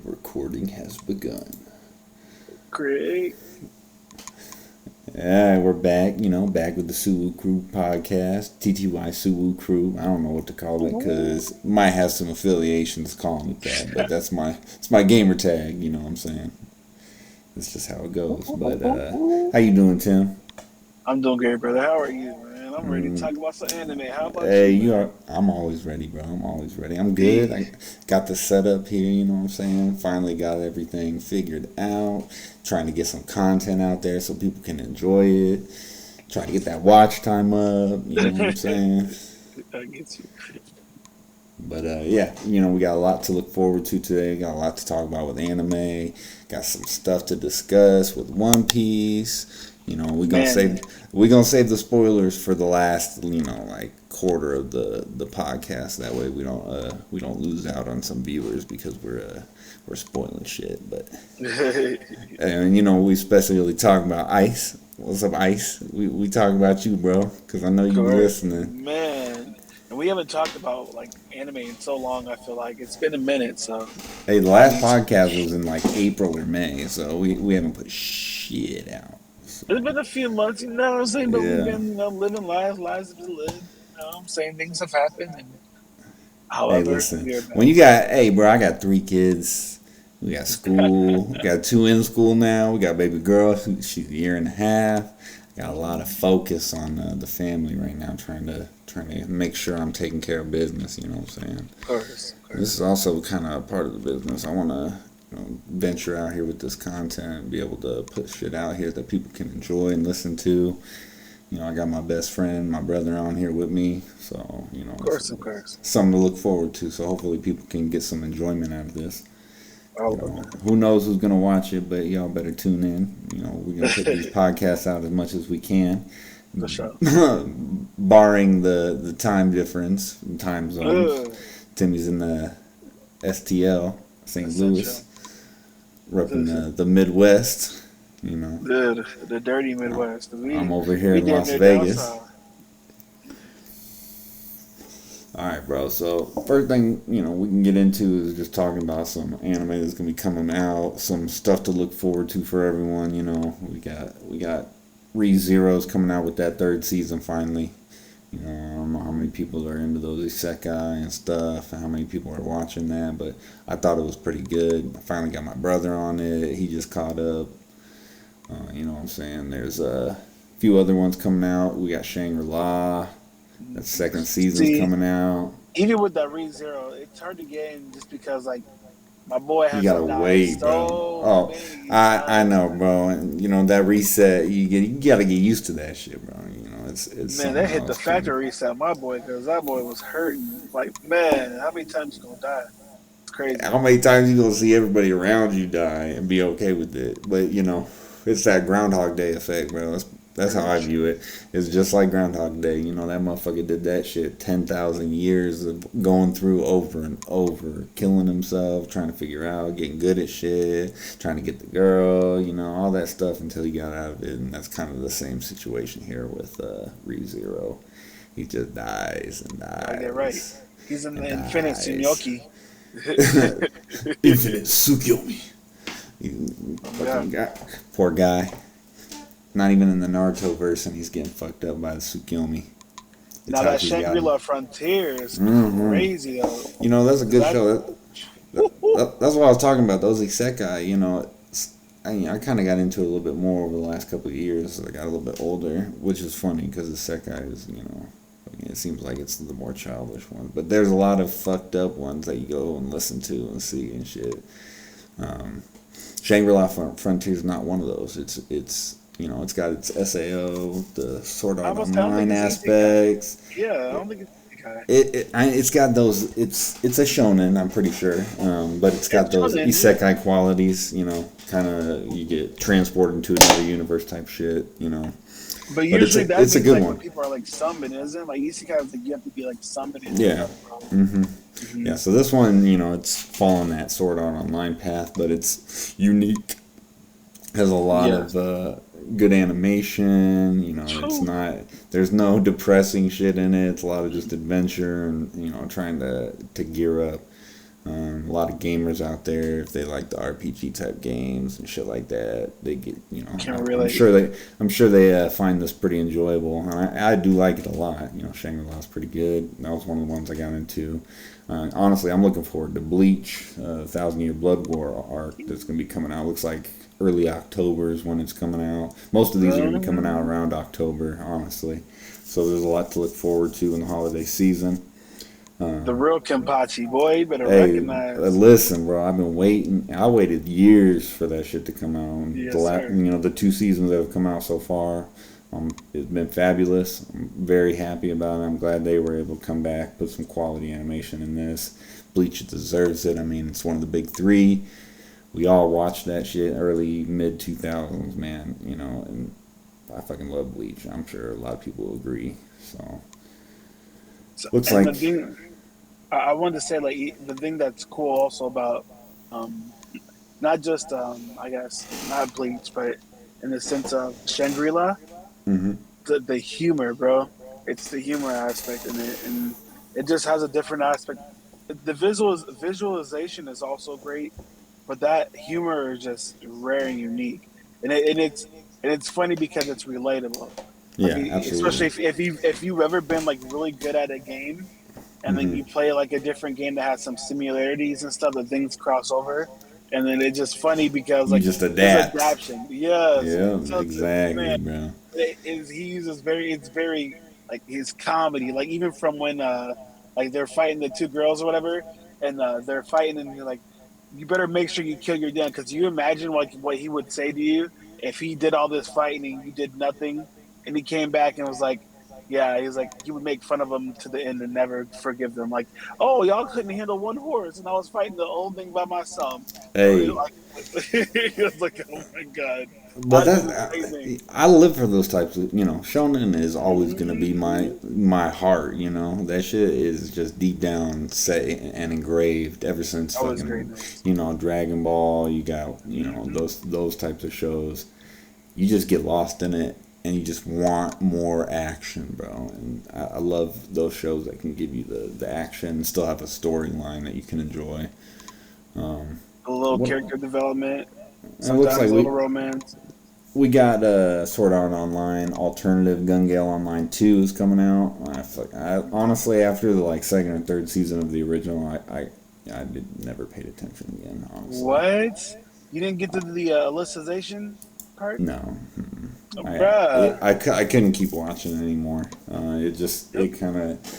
Recording has begun. Great. Yeah, we're back, back with the SuwuCrew Podcast, TTYsuwu. I don't know what to call it because might have some affiliations calling it that, but it's my gamer tag, you know what I'm saying? It's just how it goes. But how you doing, Tim? I'm doing great, brother. How are you, man? I'm ready to talk about some anime. How about Hey, you, man? I'm always ready, bro. I'm always ready. I'm good. I got the setup here, you know what I'm saying? Finally got everything figured out. Trying to get some content out there so people can enjoy it. Trying to get that watch time up, you know what I'm saying? I get you. But yeah, we got a lot to look forward to today. Got a lot to talk about with anime. Got some stuff to discuss with One Piece. We're gonna save the spoilers for the last, like quarter of the podcast. That way we don't lose out on some viewers because we're spoiling shit. But and we especially talk about Ice. What's up, Ice? We talk about you, bro, because I know you listening. Man. And we haven't talked about like anime in so long. I feel like it's been a minute. So Hey, the last podcast was in like April or May, so we haven't put shit out. So, it's been a few months, you know what I'm saying? But we've yeah. been living lives have been lived. You know what I'm saying? Things have happened. And Hey, however, listen. Hey, bro, I got 3 kids. We got school. We got 2 in school now. We got a baby girl. She's a year and a half. Got a lot of focus on the family right now, trying to make sure I'm taking care of business. You know what I'm saying? Of course. This is also kind of a part of the business. I want to venture out here with this content and be able to put shit out here that people can enjoy and listen to. I got my best friend, my brother on here with me, so Of course. something to look forward to. So hopefully people can get some enjoyment out of this. Oh, Who knows who's gonna watch it, but y'all better tune in. We're gonna put these podcasts out as much as we can, for sure. barring the time difference, time zone. Timmy's in the STL, St. Louis, repping the Midwest. The dirty Midwest. I'm over here in Las Vegas. Alright, bro. So, first thing, we can get into is just talking about some anime that's going to be coming out, some stuff to look forward to for everyone, We got Re:Zero's coming out with that 3rd season finally. I don't know how many people are into those isekai and stuff, and how many people are watching that, but I thought it was pretty good. I finally got my brother on it. He just caught up. You know what I'm saying? There's a few other ones coming out. We got Shangri-La. That 2nd season's coming out. Even with that Re:Zero, it's hard to get in just because, like, my boy has you gotta wait, bro. I know, bro. And that reset, you gotta get used to that shit, bro. It's man, that hit the factory reset, my boy, because that boy was hurting. Like, man, how many times you gonna die? It's crazy. How many times you gonna see everybody around you die and be okay with it? But it's that Groundhog Day effect, bro. That's how I view it. It's just like Groundhog Day. That motherfucker did that shit 10,000 years of going through over and over, killing himself, trying to figure out, getting good at shit, trying to get the girl, all that stuff until he got out of it. And that's kind of the same situation here with Re:Zero. He just dies and dies. I get right. He's in the infinite Tsuyoki. Infinite Tsuyomi. Poor guy. Not even in the Naruto verse, and he's getting fucked up by the Tsukiyomi. Now that Shangri-La Frontier is crazy, though. That's a good show. That's what I was talking about. Those isekai, I kind of got into it a little bit more over the last couple of years as I got a little bit older, which is funny because isekai is, it seems like it's the more childish one. But there's a lot of fucked up ones that you go and listen to and see and shit. Shangri-La Frontier is not one of those. It's it's got its SAO, the Sword Art Online aspects. Yeah, I don't think it's got those. It's a shonen, I'm pretty sure, but it's got those isekai qualities. Kind of you get transported into another universe type shit. But usually it's a good one. When people are like summoned, isn't it? Like isekai is like you have to be like summoned. Yeah. Yeah. So this one, it's following that Sword Art Online path, but it's unique. Has a lot of good animation. It's not. There's no depressing shit in it. It's a lot of just adventure and trying to gear up. A lot of gamers out there, if they like the RPG type games and shit like that, they get, Can I'm relate. sure they find this pretty enjoyable. And I do like it a lot. Shangri-La's pretty good. That was one of the ones I got into. Honestly, I'm looking forward to Bleach, Thousand Year Blood War arc that's going to be coming out. Looks like early October is when it's coming out. Most of these are going to be coming out around October, honestly. So there's a lot to look forward to in the holiday season. The real Kenpachi, boy, you better Hey, recognize. listen, bro. I've been waiting. I waited years for that shit to come out. And Yes, sir. the 2 seasons that have come out so far, it's been fabulous. I'm very happy about it. I'm glad they were able to come back, put some quality animation in this. Bleach deserves it. I mean, it's one of the big three. We all watched that shit early, mid 2000s, man. And I fucking love Bleach. I'm sure a lot of people will agree. So So, looks and like. the thing I wanted to say, like the thing that's cool also about um, not just I guess not Bleach, but in the sense of Shangri-La, Hmm. the humor, bro. It's the humor aspect in it, and it just has a different aspect. The visualization is also great, but that humor is just rare and unique, and it's funny because it's relatable. Like Yeah, especially absolutely. if you've ever been like really good at a game, and then Hmm. you play like a different game that has some similarities and stuff, that things cross over, and then it's just funny because You like just there's adapt. adaptation. Yes, Yeah, so exactly, man, bro. he uses it's very like his comedy, like even from when like they're fighting the two girls or whatever, and they're fighting, and you're like, you better make sure you kill your dad, because you imagine like what he would say to you if he did all this fighting and you did nothing, and he came back and was like, yeah, he was like, he would make fun of them to the end and never forgive them. Like, oh, y'all couldn't handle one horse, and I was fighting the whole thing by myself. Hey, Like, he was like, oh my god, but that that is amazing. I live for those types of shonen is always gonna be my Mm-hmm. my heart. That shit is just deep down set and engraved ever since That was fucking greatness. Dragon Ball. You got Mm-hmm. those types of shows. You just get lost in it and you just want more action, bro. And I love those shows that can give you the action and still have a storyline that you can enjoy. Um, A little what character development, it looks like sometimes a little romance. we got Sword Art Online Alternative Gun Gale Online 2 is coming out. I honestly, after the second or third season of the original, I did never paid attention again. Honestly, What? You didn't get to the Alicization part? no. Oh, I, bruh. I couldn't keep watching it anymore.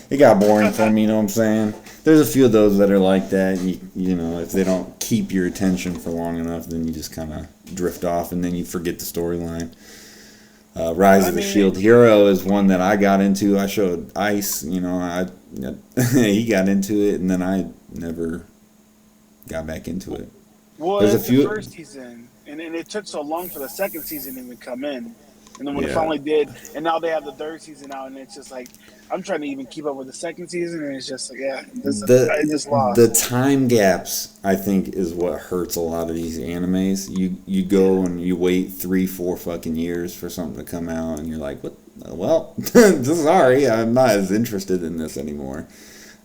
It got boring for me. You know what I'm saying? There's a few of those that are like that. If they don't keep your attention for long enough, then you just kind of drift off, and then you forget the storyline. Rise I of the mean, Shield Hero is one that I got into. I showed Ice. He got into it, and then I never got back into it. well, There's a it's the few. first season, and it took so long for the second season to even come in. And then when it Yeah. finally did, and now they have the third season out, and it's just like, I'm trying to even keep up with the second season, and it's just like, yeah, I just The lost. time gaps I think is what hurts a lot of these animes. You go Yeah. and you wait 3-4 fucking years for something to come out and you're like, what? Well, sorry, I'm not as interested in this anymore.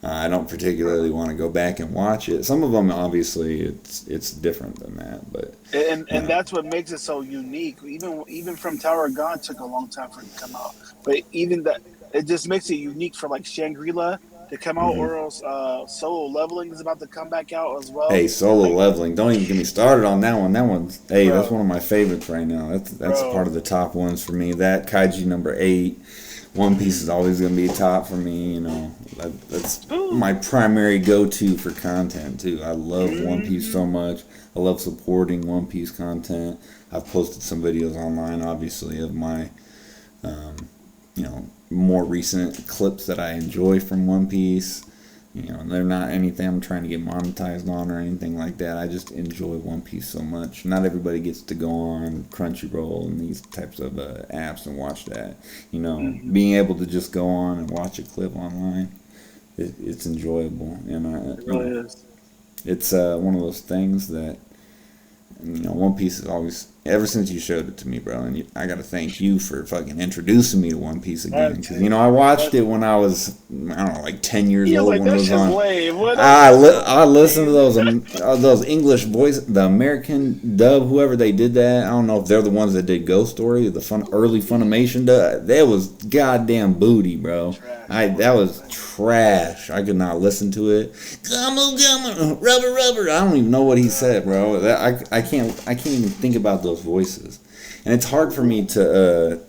I don't particularly want to go back and watch it. Some of them obviously it's different than that, but And uh, that's what makes it so unique. Even from Tower of God took a long time for it to come out, but even that, it just makes it unique for like Shangri-La to come out, mhm. or else Solo Leveling is about to come back out as well. Hey, Solo Like, Leveling. Don't even get me started on that one. That one's hey, that's bro, one of my favorites right now. That's part bro, of the top ones for me. That Kaiji number 8. One Piece is always gonna be top for me. That's ooh, my primary go-to for content too. I love One Piece so mm-hmm. much. I love supporting One Piece content. I've posted some videos online, obviously, of my um, more recent clips that I enjoy from One Piece. They're not anything I'm trying to get monetized on or anything like that. I just enjoy One Piece so much. Not everybody gets to go on Crunchyroll and these types of apps and watch that. Mm-hmm. Being able to just go on and watch a clip online, it's enjoyable. And It really is. it's one of those things that One Piece is always ever since you showed it to me, bro, and I gotta thank you for fucking introducing me to One Piece again. That, Because I watched that, it when I was, I don't know, like 10 years he was old like, when it that was shit's on. lame. What I listened to lame. those English voice, the American dub, whoever they did that. I don't know if they're the ones that did Ghost Story, the early Funimation dub. That was goddamn booty, bro. Trash. That was trash. I could not listen to it. Gummo gummo, rubber rubber. I don't even know what he said, bro. I can't even think about those voices, and it's hard for me to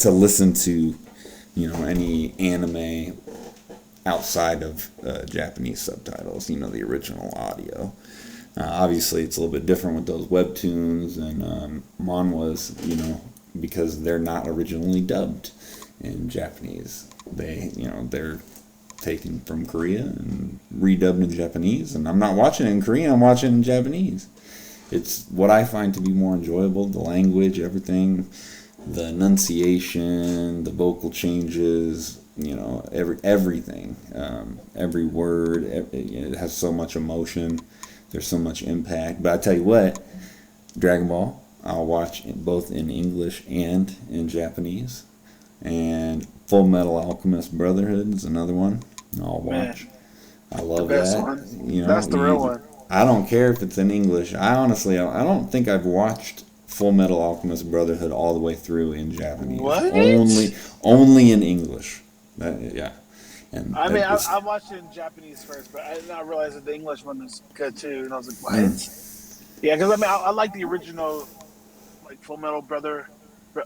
listen to, any anime outside of Japanese subtitles, the original audio. Obviously, it's a little bit different with those webtoons and manhwas, because they're not originally dubbed in Japanese. They're taken from Korea and redubbed in Japanese, and I'm not watching it in Korean, I'm watching it in Japanese. It's what I find to be more enjoyable, the language, everything, the enunciation, the vocal changes, everything, every word, it has so much emotion, there's so much impact. But I tell you what, Dragon Ball, I'll watch it both in English and in Japanese. And Full Metal Alchemist Brotherhood is another one I'll watch. Man, I the love best that. one. That's the real one. I don't care if it's in English. I don't think I've watched Full Metal Alchemist Brotherhood all the way through in Japanese. What? Only in English. Yeah. And I mean, I watched it in Japanese first, but I did not realize that the English one was good too. And I was like, what? Yeah, because I mean, I like the original, like Full Metal Brother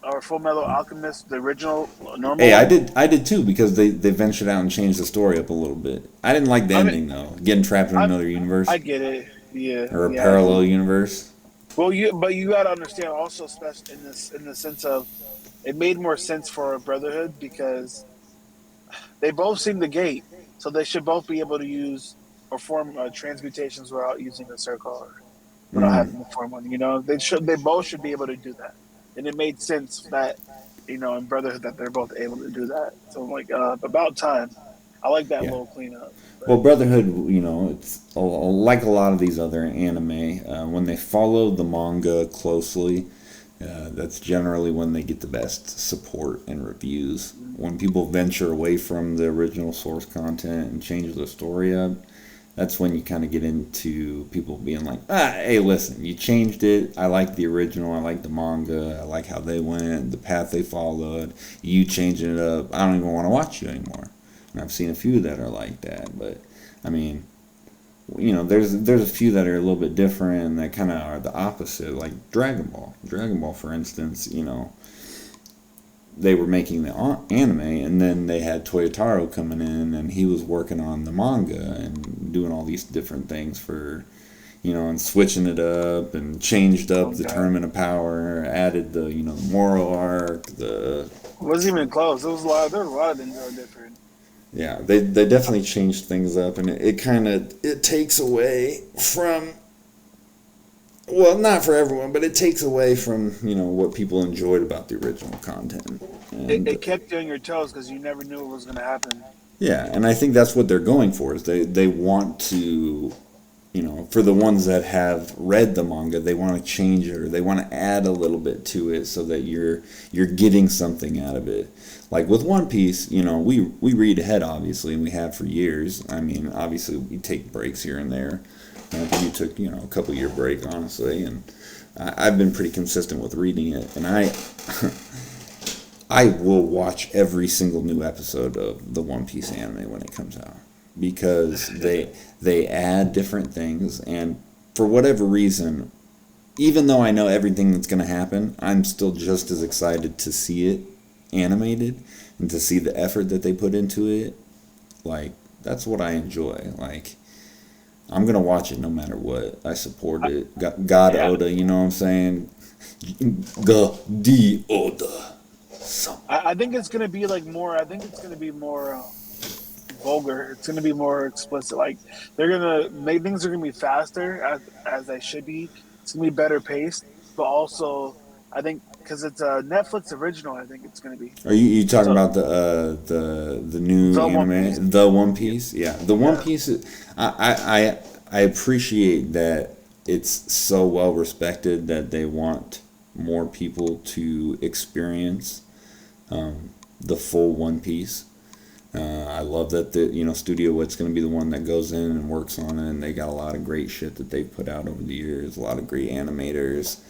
or Full Metal Alchemist, the original normal Hey, one. I did too, because they ventured out and changed the story up a little bit. I didn't like the I mean, ending though, getting trapped in another universe I get it. Yeah, or a yeah. parallel universe. Well, you got to understand also, especially in the sense of, it made more sense for a Brotherhood because they both seem to gate, so they should both be able to use or form transmutations without using a circle or without Mm. having to form one. They both should be able to do that, and it made sense that in Brotherhood that they're both able to do that. So I'm like, about time. I like that Yeah. little cleanup. Well, But Brotherhood, it's like a lot of these other anime. When they follow the manga closely, that's generally when they get the best support and reviews. When people venture away from the original source content and change the story up, that's when you kind of get into people being like, hey, listen, you changed it. I like the original. I like the manga. I like how they went, the path they followed. You changing it up. I don't even want to watch you anymore. And I've seen a few that are like that. But, I mean, there's a few that are a little bit different and that kind of are the opposite, like Dragon Ball. Dragon Ball, for instance, they were making the anime, and then they had Toyotaro coming in, and he was working on the manga and doing all these different things for, and switching it up and changed up the okay, Tournament of Power, added the Moro arc, the it wasn't even close. There was a lot of things that were different. yeah, they definitely changed things up, and it kind of it takes away from, well, not for everyone, but it takes away from what people enjoyed about the original content. And It kept you on your toes because you never knew what was going to happen. yeah, and I think that's what they're going for, is they want to, for the ones that have read the manga, they want to change it, or they want to add a little bit to it so that you're getting something out of it. Like with One Piece, we read ahead, obviously, and we have for years. I mean, obviously we take breaks here and there. I think you took a couple year break, honestly, and I've been pretty consistent with reading it, and I will watch every single new episode of the One Piece anime when it comes out, because they add different things, and for whatever reason, even though I know everything that's going to happen, I'm still just as excited to see it animated and to see the effort that they put into it. Like, that's what I enjoy. Like, I'm gonna watch it no matter what. I support it. God Yeah, Oda, you know what I'm saying? God Oda. Some. I think it's going to be like more. I think it's going to be more vulgar. It's going to be more explicit. Like they're going to make things are going to be faster as they should be. It's going to be better paced, but also I think because it's a Netflix original, I think it's going to be. Are you talking So about the new the One Piece. anime, the One Yeah, Piece? Yeah, the One yeah. Piece. I appreciate that it's so well respected that they want more people to experience the full One Piece. I love that Studio Wit's going to be the one that goes in and works on it, and they got a lot of great shit that they've put out over the years, a lot of great animators.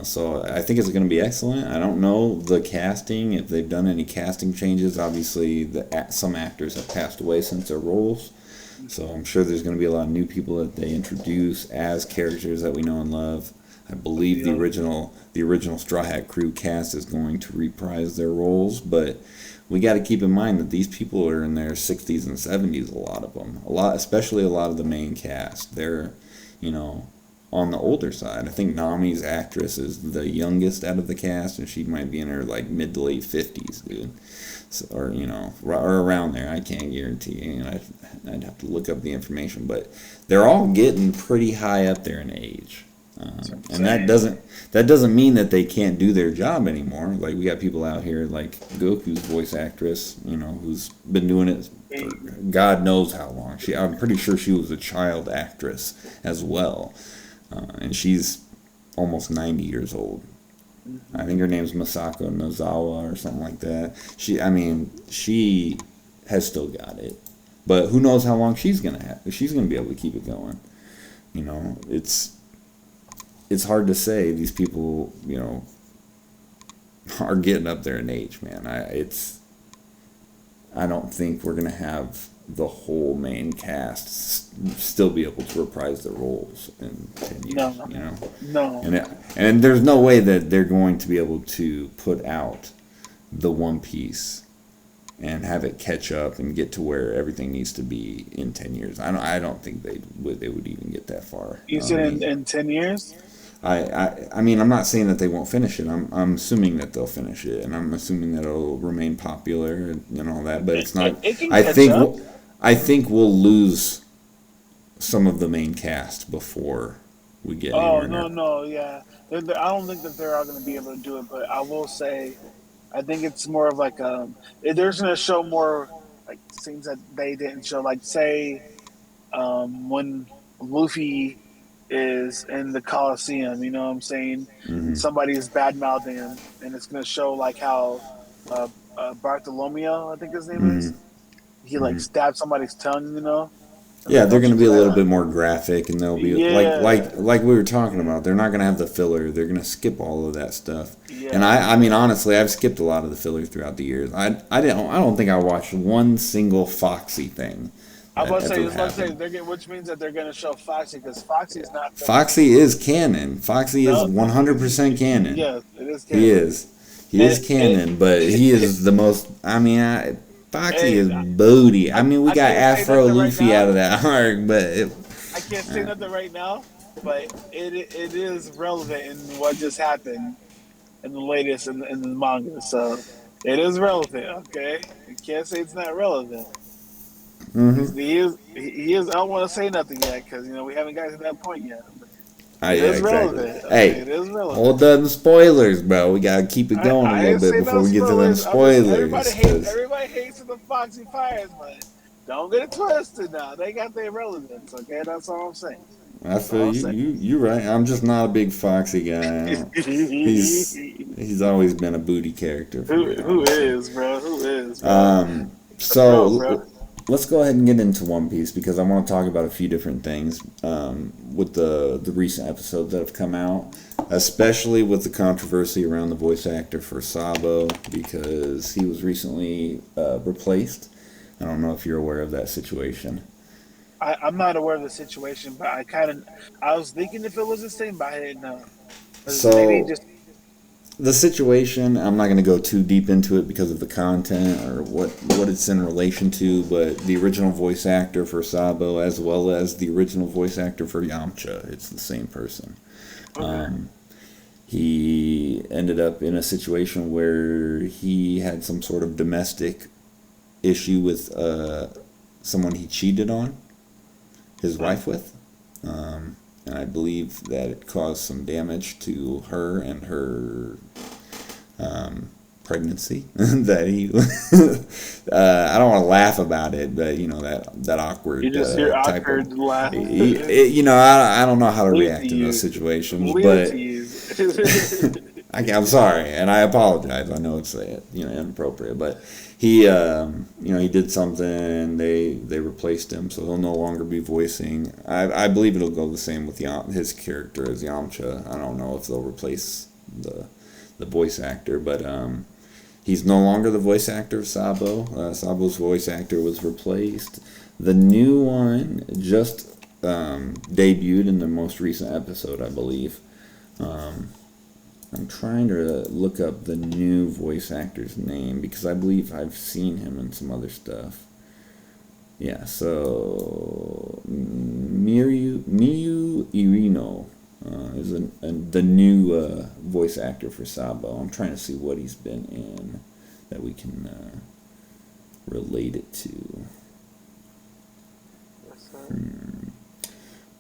So I think it's going to be excellent. I don't know the casting, if they've done any casting changes. Obviously, some actors have passed away since their roles, so I'm sure there's going to be a lot of new people that they introduce as characters that we know and love. I believe the original Straw Hat Crew cast is going to reprise their roles, but we got to keep in mind that these people are in their 60s and 70s. A lot of them, especially a lot of the main cast. They're, on the older side. I think Nami's actress is the youngest out of the cast, and she might be in her like mid to late 50s, dude. So, or around there. I can't guarantee. I'd have to look up the information, but they're all getting pretty high up there in age. And that doesn't mean that they can't do their job anymore. Like, we got people out here like Goku's voice actress, who's been doing it for God knows how long. I'm pretty sure she was a child actress as well, and she's almost 90 years old. I think her name's Masako Nozawa or something like that. She has still got it, but who knows how long she's gonna have? If she's gonna be able to keep it going. It's hard to say. These people, are getting up there in age, man. I don't think we're gonna have the whole main cast still be able to reprise their roles in 10 years. No. And there's no way that they're going to be able to put out the One Piece and have it catch up and get to where everything needs to be in 10 years. I don't think they would even get that far. You said in 10 years? I'm not saying that they won't finish it. I'm assuming that they'll finish it, and I'm assuming that it'll remain popular and all that. But it's not. I think we'll lose some of the main cast before we get. No, yeah. I don't think that they're all going to be able to do it, but I will say, I think it's more of like they're going to show more like scenes that they didn't show. Like, say when Luffy is in the Coliseum, you know what I'm saying? Mm-hmm. Somebody's bad mouthing him, and it's gonna show like how Bartolomeo, I think his name is, he like stabbed somebody's tongue, Yeah, they're gonna be a little bit more graphic, and they'll be like we were talking about. They're not gonna have the filler. They're gonna skip all of that stuff. Yeah. And I mean honestly, I've skipped a lot of the filler throughout the years. I don't think I watched one single Foxy thing. I was about to say, which means that they're going to show Foxy, because Foxy is not. Foxy is canon. Foxy is 100% canon. Yes, it is canon. He is canon, but he is the most. Foxy is booty. We got Afro Luffy out of that arc, but I can't say nothing right now, but it is relevant in what just happened in the latest in the manga. So it is relevant. Okay, you can't say it's not relevant. Mm-hmm. He is. I don't want to say nothing yet because we haven't gotten to that point yet. It is relevant. Hey, it is relevant. Hold them spoilers, bro. We gotta keep it going a little bit before we get to them spoilers. Everybody hates the Foxy Fires, but don't get it twisted now. They got their relevance. Okay, that's all I'm saying. I feel you're right. I'm just not a big Foxy guy. He's always been a booty character. Who is, bro? So. Let's go ahead and get into One Piece because I want to talk about a few different things with the recent episodes that have come out, especially with the controversy around the voice actor for Sabo because he was recently replaced. I don't know if you're aware of that situation. I'm not aware of the situation, but I was thinking if it was the same, but I didn't know. The situation, I'm not going to go too deep into it because of the content or what it's in relation to, but the original voice actor for Sabo as well as the original voice actor for Yamcha, it's the same person. Okay. He ended up in a situation where he had some sort of domestic issue with someone he cheated on his wife with. And I believe that it caused some damage to her and her pregnancy. That he, I don't want to laugh about it, but that awkward. You just hear awkward laugh. I don't know how to react in those situations, but I'm sorry, and I apologize. I know it's inappropriate, but he he did something. And they replaced him, so he'll no longer be voicing. I believe it'll go the same with his character as Yamcha. I don't know if they'll replace the voice actor, but he's no longer the voice actor of Sabo. Sabo's voice actor was replaced. The new one just debuted in the most recent episode, I believe. I'm trying to look up the new voice actor's name because I believe I've seen him in some other stuff. Yeah, so Miyu Irino is the new voice actor for Sabo. I'm trying to see what he's been in that we can relate it to.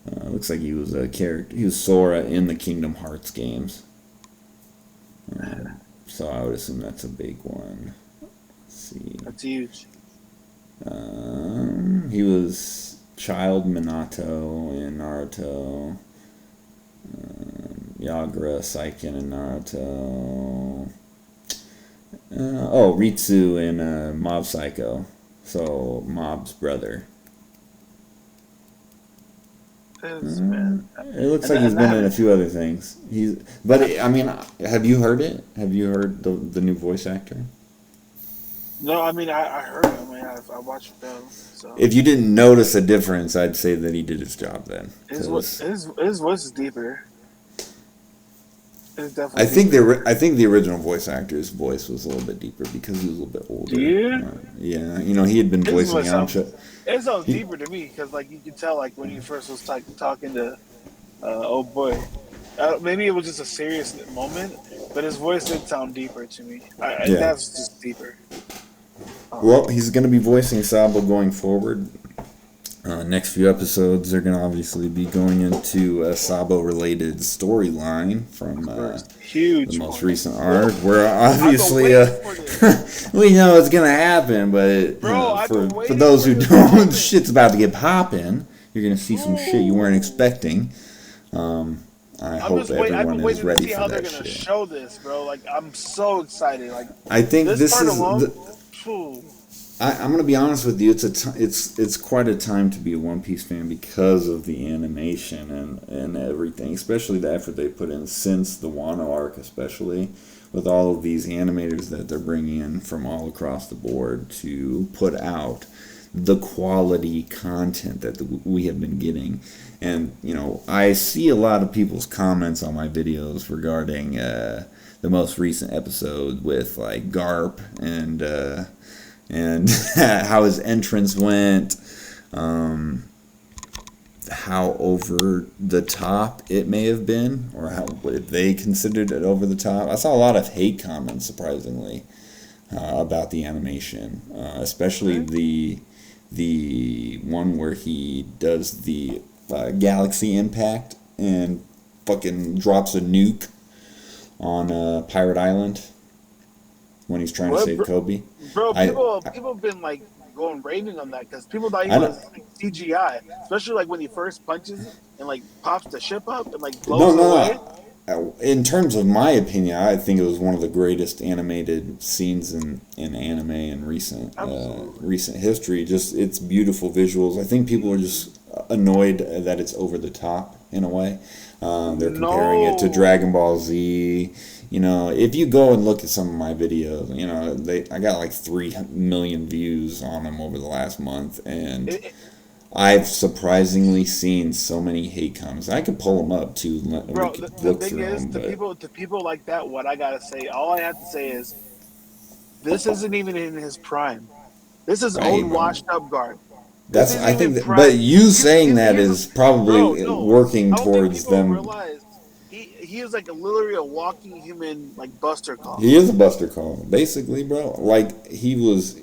Looks like he was a character. He was Sora in the Kingdom Hearts games. So I would assume that's a big one. Let's see. That's huge. He was Child Minato in Naruto. Yagura Saiken in Naruto. Ritsu in Mob Psycho. So Mob's brother. It looks like he's been in a few other things. Have you heard it? Have you heard the new voice actor? No, I heard him. I watched it though. So. If you didn't notice a difference, I'd say that he did his job then. His voice is deeper. It's definitely. I think the original voice actor's voice was a little bit deeper because he was a little bit older. Yeah, he had been voicing Yamcha. It sounds deeper to me because, you could tell, when he first was talking to, oh boy, maybe it was just a serious moment, but his voice did sound deeper to me. That's just deeper. Well, he's going to be voicing Sabo going forward. Next few episodes, they're going to obviously be going into a Sabo-related storyline from the most recent arc, where obviously we know it's going to happen, but for those who don't, shit's about to get popping. You're going to see some shit you weren't expecting. I hope everyone is ready for that shit. I'm just waiting to see how they're going to show this, bro. I'm so excited. I think this is... I'm gonna be honest with you. It's quite a time to be a One Piece fan because of the animation and everything, especially the effort they put in since the Wano arc, especially with all of these animators that they're bringing in from all across the board to put out the quality content that we have been getting. And I see a lot of people's comments on my videos regarding the most recent episode with Garp and how his entrance went, how over the top it may have been, or how they considered it over the top. I saw a lot of hate comments, surprisingly, about the animation, especially the one where he does the galaxy impact and fucking drops a nuke on Pirate Island when he's trying to save Kobe. Bro, people have been going raving on that because people thought he was CGI, especially when he first punches and pops the ship up and blows away. In terms of my opinion, I think it was one of the greatest animated scenes in anime in recent history. Just it's beautiful visuals. I think people are just annoyed that it's over the top in a way. They're comparing it to Dragon Ball Z. If you go and look at some of my videos, I got 3 million views on them over the last month, and I've surprisingly seen so many hate comments. I could pull them up too. Bro, the thing is, to people like that, what I gotta say, all I have to say is, this isn't even in his prime. This is old, washed up Garp. But you saying that is probably working towards them. Realize he is literally a walking human Buster Call. He is a Buster Call, basically, bro. He was,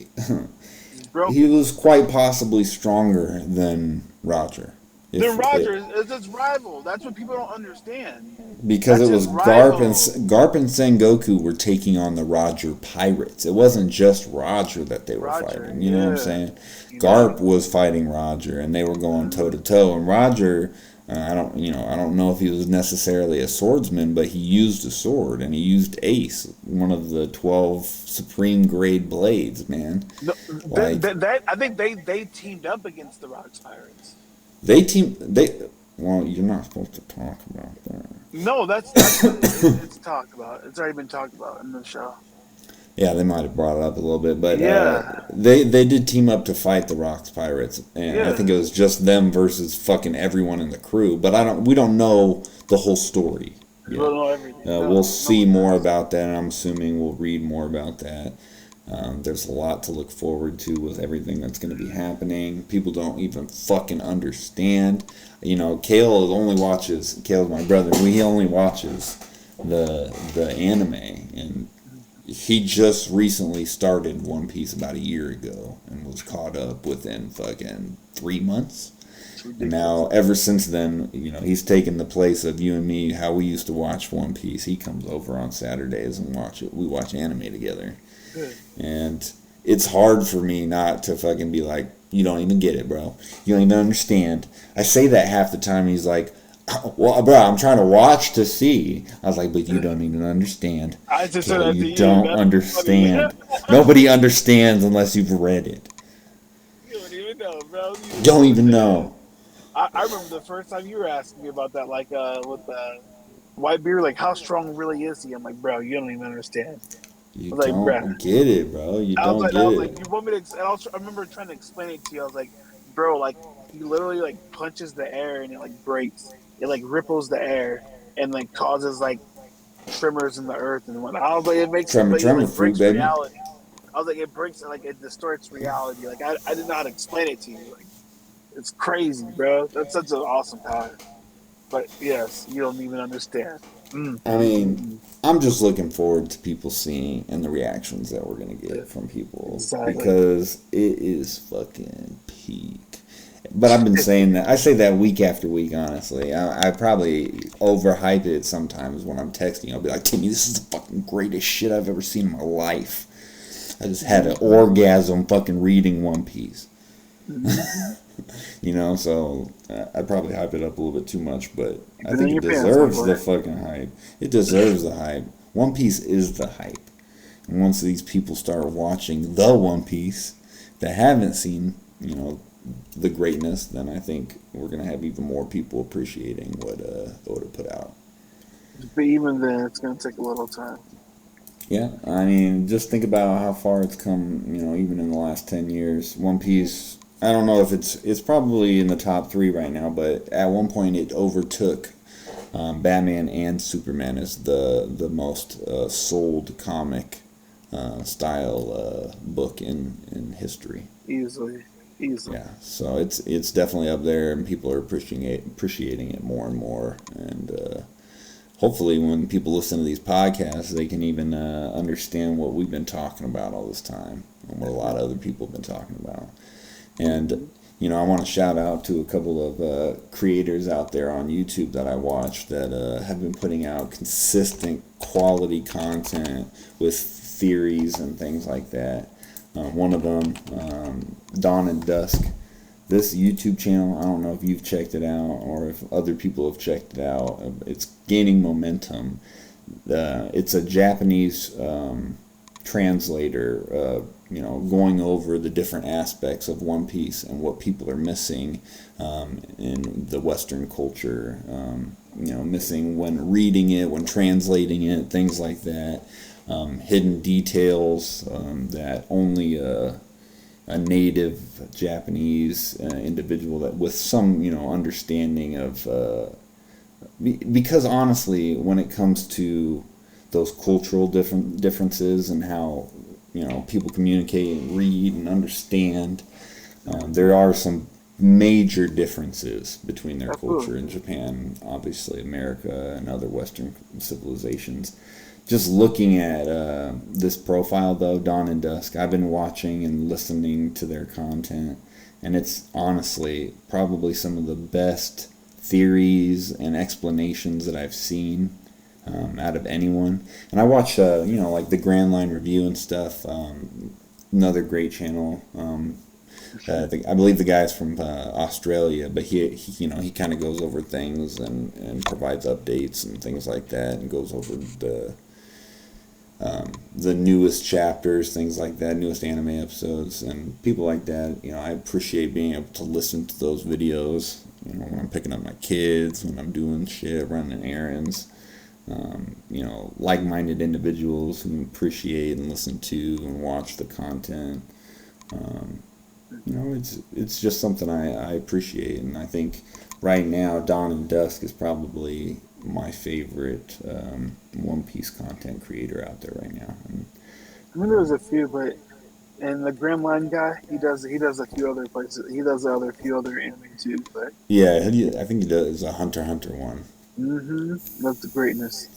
he was quite possibly stronger than Roger. Roger is his rival. That's what people don't understand. Because it was Garp and Sengoku were taking on the Roger pirates. It wasn't just Roger that they were fighting. You know what I'm saying? Garp was fighting Roger, and they were going toe to toe. And Roger I don't know if he was necessarily a swordsman, but he used a sword, and he used Ace, one of the 12 supreme grade blades, man. No, Like, I think they teamed up against the Rocks Pirates. well, you're not supposed to talk about that. No, that's what it's talked about. It's already been talked about in the show. Yeah, they might have brought it up a little bit, but Yeah, they did team up to fight the Rocks Pirates, and I yeah. think it was just them versus fucking everyone in the crew. But we don't know the whole story We yet. don't know everything. No, We'll no see one more does. about that, and I'm assuming we'll read more about that. There's a lot to look forward to with everything that's going to be happening. People don't even fucking understand. You know, Kale's my brother. He only watches the anime, and he just recently started One Piece about a year ago and was caught up within fucking 3 months. It's And ridiculous. now, ever since then, he's taken the place of you and me, how we used to watch One Piece. He comes over on Saturdays and watch it. We watch anime together. Good. And it's hard for me not to fucking be like, you don't even get it, bro. You don't even understand. I say that half the time. He's like, well, bro, I'm trying to watch to see. I was like, but you don't even understand. I just said Bro, that to you you. don't That's funny. understand. Nobody understands unless you've read it. You don't even know, bro. You Don't don't even understand. know. I remember the first time you were asking me about that, like with Whitebeard, like how strong really is he? I'm like, bro, you don't even understand. You I was like, bro, don't get it, bro. You don't I get was like, it. you want me to? And I remember trying to explain it to you. I was like, bro, like he literally like punches the air and it like breaks. It like ripples the air and like causes like tremors in the earth and whatnot. I was like, it makes Tremor, like it tremor like fruit, breaks baby. reality. I was like, it breaks like it distorts reality. Like I did not explain it to you. Like it's crazy, bro. That's such an awesome power. But yes, you don't even understand. I mean, I'm just looking forward to people seeing and the reactions that we're gonna Yeah, get from people exactly. because it is fucking peak. But I've been saying that. I say that week after week, honestly. I probably overhype it sometimes when I'm texting. I'll be like, Timmy, this is the fucking greatest shit I've ever seen in my life. I just had an orgasm fucking reading One Piece. Mm-hmm. So I probably hype it up a little bit too much, but Keep I it in think it your pants, my deserves boy. the fucking hype. It deserves the hype. One Piece is the hype. And once these people start watching the One Piece that haven't seen, the greatness, then I think we're gonna have even more people appreciating what Oda put out. But even then, it's gonna take a little time. Yeah, I mean, just think about how far it's come. Even in the last 10 years, One Piece. I don't know if it's probably in the top three right now, but at one point it overtook Batman and Superman as the most sold comic style book in history. Easily, easily. Yeah, so it's definitely up there, and people are appreciating it more and more, and hopefully when people listen to these podcasts, they can even understand what we've been talking about all this time, and what a lot of other people have been talking about. And I want to shout out to a couple of creators out there on YouTube that I watch that have been putting out consistent quality content with theories and things like that. One of them, Dawn and Dusk. This YouTube channel, I don't know if you've checked it out or if other people have checked it out. It's gaining momentum. It's a Japanese translator, going over the different aspects of One Piece and what people are missing in the Western culture. Missing when reading it, when translating it, things like that. Hidden details that only a native Japanese individual that with some understanding of because honestly, when it comes to those cultural differences and how people communicate and read and understand, there are some major differences between their culture Absolutely. in Japan, obviously America and other Western civilizations. Just looking at this profile though, Dawn and Dusk, I've been watching and listening to their content, and it's honestly probably some of the best theories and explanations that I've seen out of anyone. And I watch, like the Grand Line Review and stuff. Another great channel. I believe the guy's from Australia, but he kind of goes over things and provides updates and things like that, and goes over the newest chapters, things like that, newest anime episodes, and people like that. I appreciate being able to listen to those videos. When I'm picking up my kids, when I'm doing shit, running errands. Like-minded individuals who appreciate and listen to and watch the content. It's just something I appreciate, and I think right now Dawn and Dusk is probably my favorite One Piece content creator out there right now. And, I mean, there's a few, but and the Grimline guy, he does a few other places. He does few other anime too, but yeah, I think he does a Hunter x Hunter one. That's the greatness.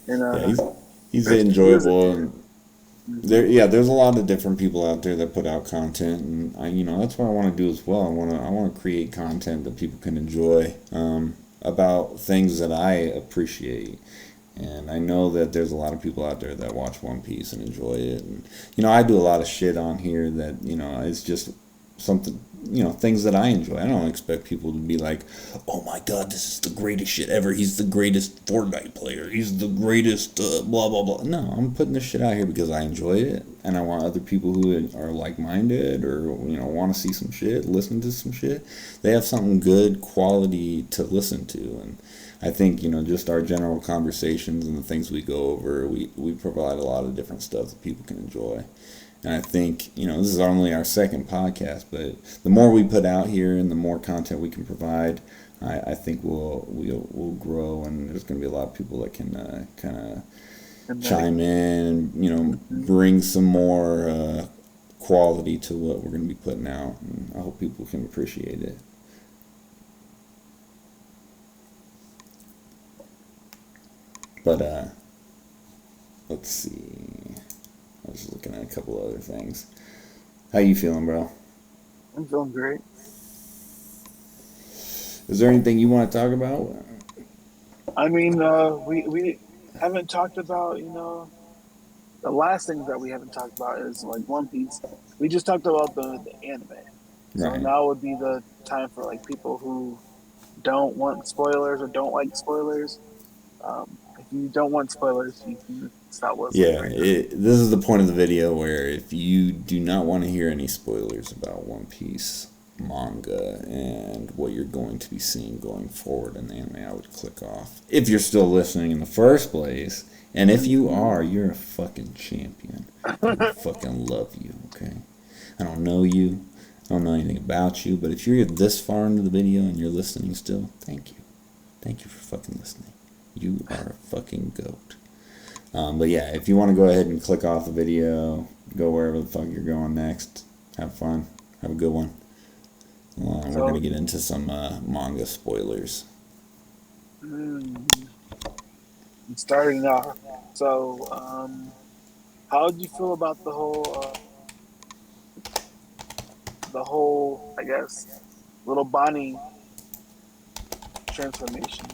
And he's enjoyable, and there's a lot of different people out there that put out content, and that's what I want to do as well. I want to create content that people can enjoy, about things that I appreciate. And I know that there's a lot of people out there that watch One Piece and enjoy it. And, I do a lot of shit on here that, it's just something, things that I enjoy. I don't expect people to be like, oh my God, this is the greatest shit ever. He's the greatest Fortnite player. He's the greatest blah, blah, blah. No, I'm putting this shit out here because I enjoy it. And I want other people who are like-minded or, want to see some shit, listen to some shit. They have something good quality to listen to. And I think, just our general conversations and the things we go over, we provide a lot of different stuff that people can enjoy. And I think, this is only our second podcast, but the more we put out here and the more content we can provide, I think we'll grow, and there's going to be a lot of people that can kind of chime in and, bring some more quality to what we're going to be putting out. And I hope people can appreciate it. But, let's see. I was just looking at a couple other things. How you feeling, bro? I'm feeling great. Is there anything you want to talk about? I mean, we haven't talked about, the last thing that we haven't talked about is like One Piece. We just talked about the anime. So Right. now would be the time for like people who don't want spoilers or don't like spoilers. If you don't want spoilers, you can stop listening. Yeah, this is the point of the video where if you do not want to hear any spoilers about One Piece manga and what you're going to be seeing going forward in the anime, I would click off. If you're still listening in the first place, and if you are, you're a fucking champion. I fucking love you, okay? I don't know you. I don't know anything about you, but if you're this far into the video and you're listening still, thank you. Thank you for fucking listening. You are a fucking goat. But yeah, if you want to go ahead and click off the video, go wherever the fuck you're going next. Have fun. Have a good one. We're going to get into some manga spoilers. Starting off. So, how did you feel about the whole, I guess, little Bonnie transformation?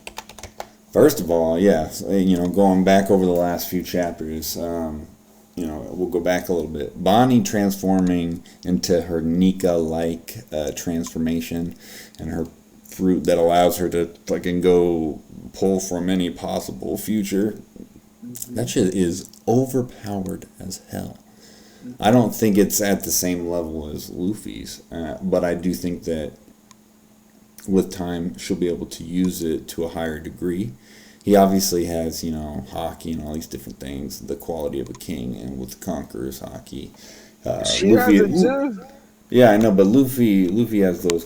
First of all, yeah, going back over the last few chapters, we'll go back a little bit. Bonnie transforming into her Nika-like transformation and her fruit that allows her to fucking go pull from any possible future. That shit is overpowered as hell. I don't think it's at the same level as Luffy's, but I do think that with time she'll be able to use it to a higher degree. He obviously has, hockey and all these different things, the quality of a king, and with the Conqueror's hockey. She Luffy, has it too. Yeah, I know, but Luffy has those,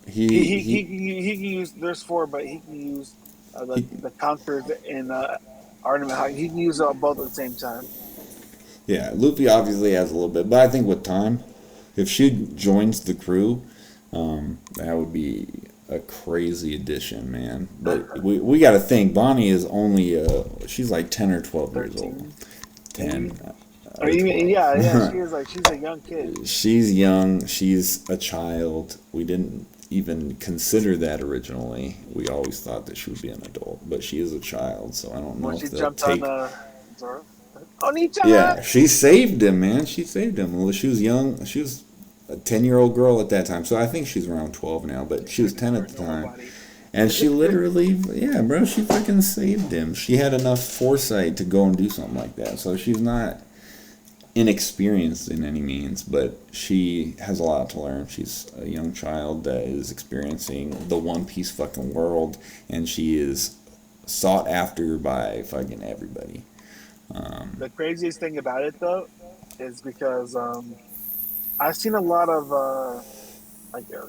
He can use. There's four, but he can use the Conqueror and Artemis hockey. He can use both at the same time. Yeah, Luffy obviously has a little bit, but I think with time, if she joins the crew, that would be a crazy addition, man. But we got to think, Bonnie is only she's like 10 or 12 years old. 10. Or even, yeah, she's a young kid. She's young. She's a child. We didn't even consider that originally. We always thought that she would be an adult, but she is a child, so I don't know When if she they'll jumped take... on Zoro. Oni-chan! Yeah, she saved him, man. She saved him. Well, she was young. She was a 10-year-old girl at that time. So I think she's around 12 now, but she was 10 at the time. Nobody. And she literally, yeah, bro, she fucking saved him. She had enough foresight to go and do something like that. So she's not inexperienced in any means, but she has a lot to learn. She's a young child that is experiencing the One Piece fucking world, and she is sought after by fucking everybody. The craziest thing about it though is because I've seen a lot of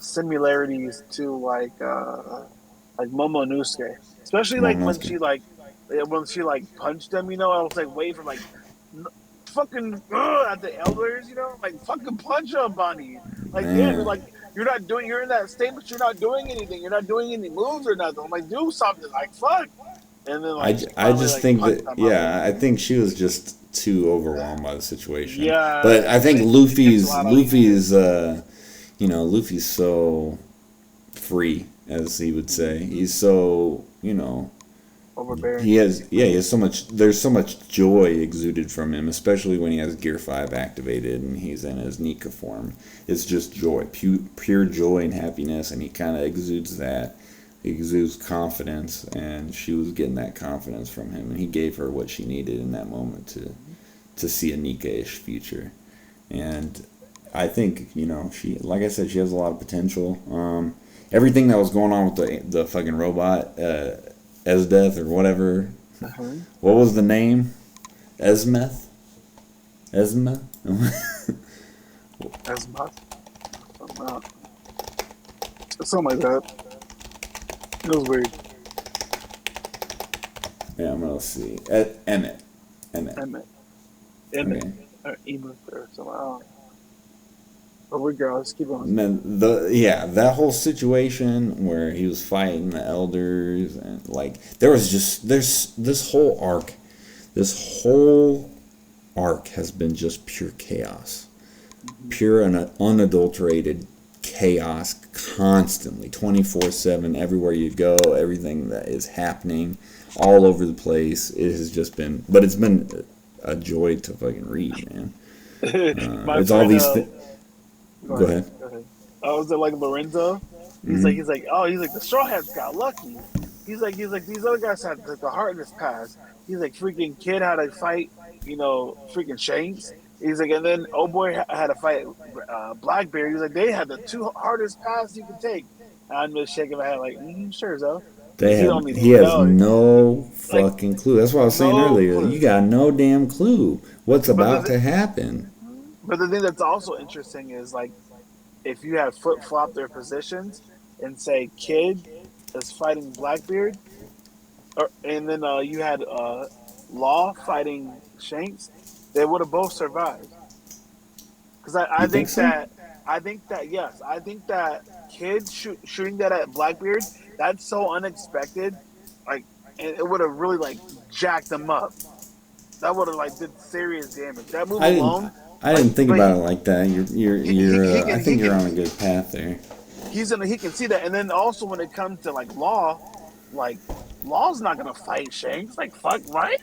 similarities to like Momonosuke, especially like Momonosuke. when she like punched him. You know, I was like waiting for like fucking at the elders. You know, like fucking punch him, Bonnie. Like damn, Man, like you're in that state, but you're not doing anything. You're not doing any moves or nothing. I'm like do something. Like fuck. And then like she I finally just like think punched that, him. I was like, yeah, I think she was just too overwhelmed by the situation. yeah, But I think it gets a lot out of you. Luffy's so free, as he would say. He's so, Overbearing. he has so much, there's so much joy exuded from him, especially when he has Gear 5 activated and he's in his Nika form. It's just joy, pure joy and happiness, and he kind of exudes that. He exudes confidence, and she was getting that confidence from him, and he gave her what she needed in that moment to see a Nika-ish future. And I think, she, like I said, she has a lot of potential. Everything that was going on with the fucking robot, Esdeath or whatever. Uh-huh. What was the name? Esmeth? Esma? As much. Something like that. It was weird. Yeah, I'm gonna see. Emmett. Emmett. Emmett. Okay. Or Emmett or something. I don't know. But we go. Let's keep on. And then that whole situation where he was fighting the elders, and like there's this whole arc. This whole arc has been just pure chaos. Pure and unadulterated chaos constantly, 24/7, everywhere you go, everything that is happening all over the place. It has just been, but it's been a joy to fucking read, man. My It's all friend, these things. Go ahead. Go ahead. Was it like Lorenzo? Mm-hmm. He's like the Straw Hats got lucky. He's like these other guys had the heart in this past. He's like freaking kid had to fight, freaking Shanks. He's like, and then old boy had to fight Blackbeard. He's like, they had the two hardest paths you could take. And I'm just shaking my head like, sure, so. Like, he don't He even has know. no Like, fucking clue. That's what I was saying no earlier. clue. You got no damn clue what's But about the, to happen. but the thing that's also interesting is like, if you have flip flop their positions and say Kid is fighting Blackbeard, and then you had Law fighting Shanks, they would have both survived. Because I You think think so? that yes, I think that Kid shooting that at Blackbeard, that's so unexpected. Like it would have really like jacked them up. That would have like did serious damage. That move I didn't. alone, I like, didn't think but about it like that. I he think you're can on a good path there. he can see that. And then also when it comes to like Law's not gonna fight Shanks. Like fuck, right?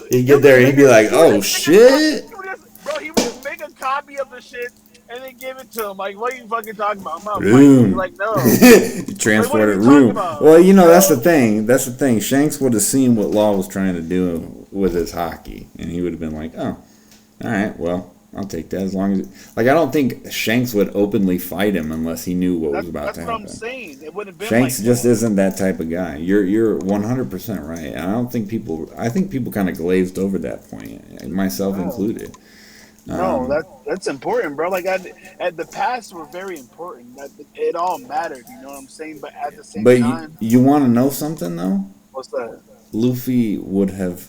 He'd get there and he'd be like, "Oh shit!" He would just make a copy of the shit and then give it to him. Like, what are you fucking talking about? I'm not fighting you. Room. Like, no. Transported Like, what are you talking room. about? Well, that's No. the thing. That's the thing. Shanks would have seen what Law was trying to do with his hockey, and he would have been like, "Oh, all right, well, I'll take that as long as." I don't think Shanks would openly fight him unless he knew what was about That's to what happen. I'm saying. It would have been Shanks like just that. isn't that type of guy. You're 100% right. And I don't think people. I think people kind of glazed over that point, myself No. included. No, that's important, bro. Like, at the past were very important. That it all mattered. You know what I'm saying? But at the same But time, you want to know something though? what's that? Luffy would have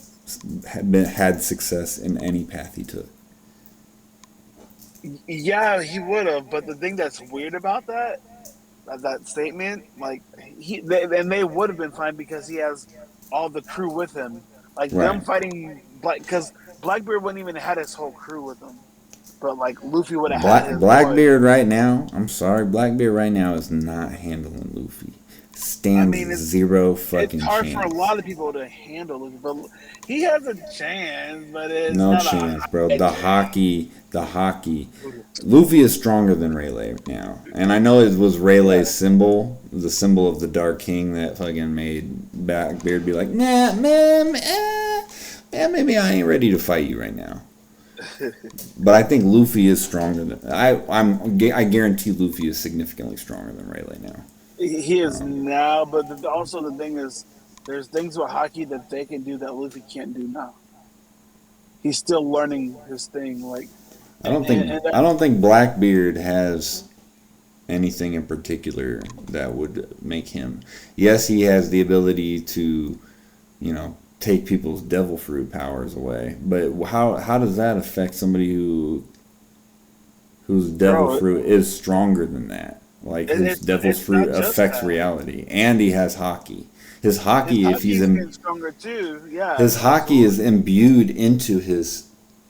had success in any path he took. Yeah, he would have. But the thing that's weird about that statement, like they would have been fine because he has all the crew with him. Like them Right. fighting because Blackbeard wouldn't even had his whole crew with him, but like Luffy would have had his boy. Blackbeard right now. I'm sorry, Blackbeard right now is not handling Luffy. stands zero it's fucking hard chance. for a lot of people to handle Luffy, but he has a chance, but it's No not chance, a bro. high The hockey. Luffy is stronger than Rayleigh now. And I know it was Rayleigh's symbol, the symbol of the Dark King that fucking made Blackbeard be like, nah, man, maybe I ain't ready to fight you right now. But I think Luffy is stronger than I guarantee Luffy is significantly stronger than Rayleigh now. He is now, but also the thing is, there's things with hockey that they can do that Luffy can't do now. He's still learning his thing. Like, I don't think Blackbeard has anything in particular that would make him. Yes, he has the ability to, take people's devil fruit powers away. But how does that affect somebody whose devil fruit is stronger than that? Like his devil's fruit affects reality, and he has hockey. His hockey, if he's stronger too, yeah. His hockey is imbued into